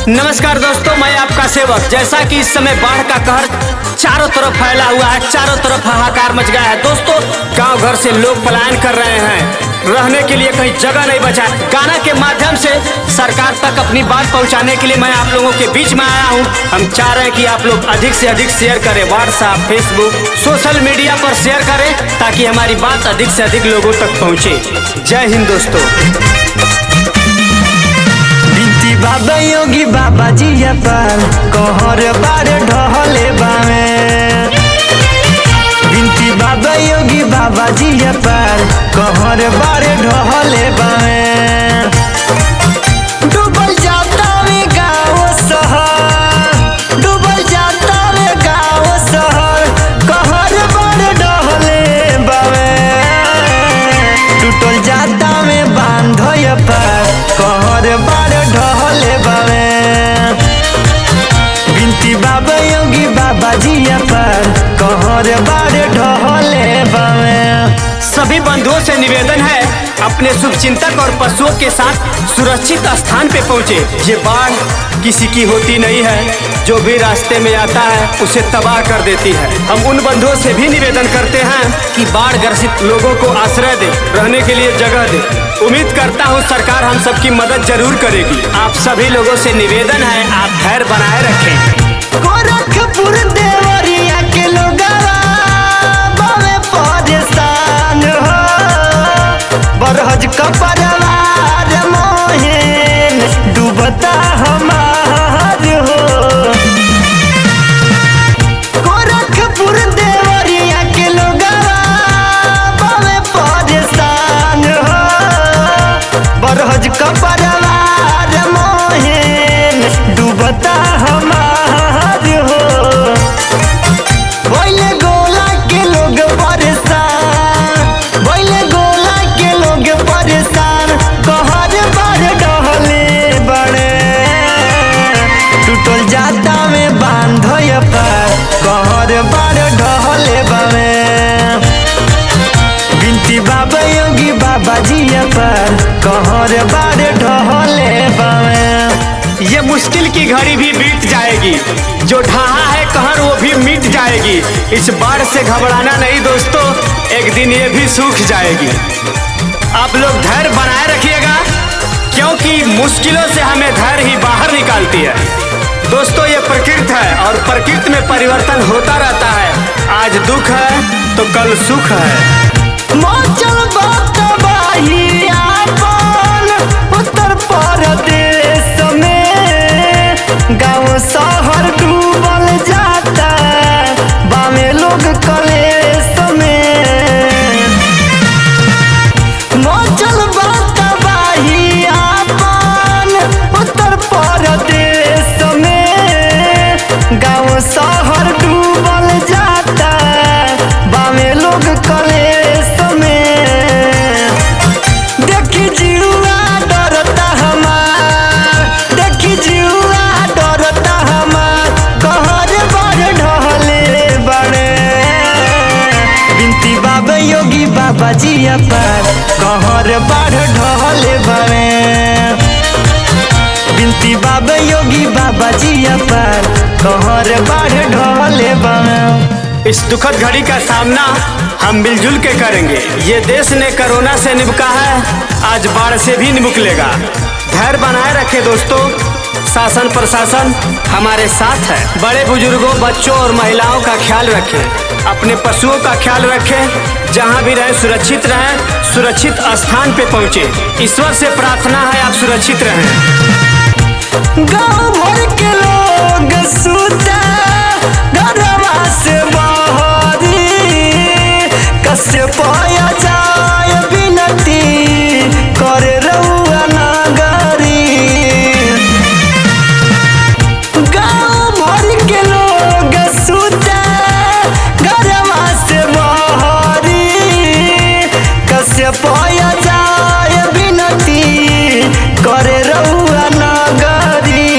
नमस्कार दोस्तों, मैं आपका सेवक। जैसा कि इस समय बाढ़ का कहर चारों तरफ फैला हुआ है, चारों तरफ हाहाकार मच गया है। दोस्तों, गांव घर से लोग पलायन कर रहे हैं, रहने के लिए कहीं जगह नहीं बचा। गाना के माध्यम से सरकार तक अपनी बात पहुंचाने के लिए मैं आप लोगों के बीच में आया हूं। हम चाह रहे हैं कि आप लोग अधिक से अधिक शेयर करें, व्हाट्सएप, फेसबुक, सोशल मीडिया पर शेयर करें ताकि हमारी बात अधिक से अधिक लोगों तक पहुंचे। जय हिंद दोस्तों। बाबा योगी बाबा जी पर कहर बारे ढहले बावे। बिनती बाबा योगी बाबा जी पर कहर बारे ढहले बावे। डूबल जाता वे गाँव शहर, डूबल जाता वे गाँव शहर, कहर बारे ढहले बावे। टूटल जाता वे बांधय पर कहर बारे ढहले बावे। बिनती बाबा योगी बाबा जी पर कहर बारे ढहले बावे। सभी बंधुओं से निवेदन है, अपने शुभचिंतक और पशुओं के साथ सुरक्षित स्थान पे पहुँचे। ये बाढ़ किसी की होती नहीं है, जो भी रास्ते में आता है उसे तबाह कर देती है। हम उन बंधुओं से भी निवेदन करते हैं कि बाढ़ ग्रसित लोगों को आश्रय दे, रहने के लिए जगह दे। उम्मीद करता हूँ सरकार हम सबकी मदद जरूर करेगी। आप सभी लोगों से निवेदन है, आप धैर्य बनाए रखें। गोरखपुर देवरिया के लोगवा बावे परेशान हो, बरहज का परिवार मोहिन डूबता हमार हो। गोरखपुर देवरिया के लोगवा बावे परेशान हो, बरहज का परिवार मोहिन डूबता हमार हो। बोले गोला के लोग परेशान, बोले गोला के लोग परेशान, कहर बार डहले बड़े। टूटल जाता में बांधय पर कहर बार ढहले बड़े। बिनती बाबा योगी बाबा जी पर कहर बार ढहले बड़े। ये मुश्किल की घड़ी भी बीत जाएगी, जो ढहा है कहर वो भी मिट जाएगी। इस बाढ़ से घबराना नहीं दोस्तों, एक दिन ये भी सूख जाएगी। आप लोग धैर्य बनाए रखिएगा, क्योंकि मुश्किलों से हमें धैर्य ही बाहर निकालती है। दोस्तों, ये प्रकृति है और प्रकृति में परिवर्तन होता रहता है। आज दुख है तो कल सुख है। मचल बात बाही आपन उत्तर प्रदेश में, गाँव शहर डूबल जाता बामे लोग कलेश में। मचल बात बाही आपन उत्तर प्रदेश में, गाँव शहर डूबल जाता बामे लोग कलेश में। देखी जीवा डरता हमार, देखी जीवा डरता हमार, कहर बार ढहले बड़े। बिनती बाबा योगी बाबा जी पर कहर बार ढहले बड़े। बिनती बाबा योगी बाबा जी पर कहर बार ढहले बड़े। इस दुखद घड़ी का सामना हम मिलजुल के करेंगे। ये देश ने कोरोना से निपटा है, आज बाढ़ से भी निपटेगा। धैर्य बनाए रखें दोस्तों, शासन प्रशासन हमारे साथ है। बड़े बुजुर्गों, बच्चों और महिलाओं का ख्याल रखें, अपने पशुओं का ख्याल रखें। जहाँ भी रहें सुरक्षित रहें, सुरक्षित स्थान पे पहुँचे। ईश्वर से प्रार्थना है आप सुरक्षित रहें। गाँव भर के लोग सुता घरवा से बहरी, कसे पाया जाए बिनती करे रउआ नगरी। गाँव भर के लोग सुता घरवा से बहरी, कसे पाया जाए बिनती करे रउआ नगरी।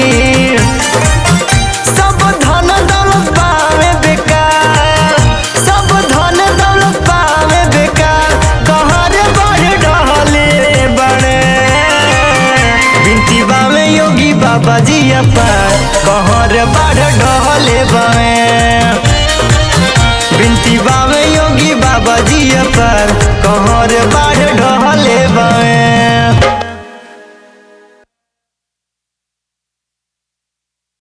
जी पर कहर बाढ़ ढहले बावे। बिनती बावे योगी बाबा जी पर कहर बाढ़ ढहले बावे।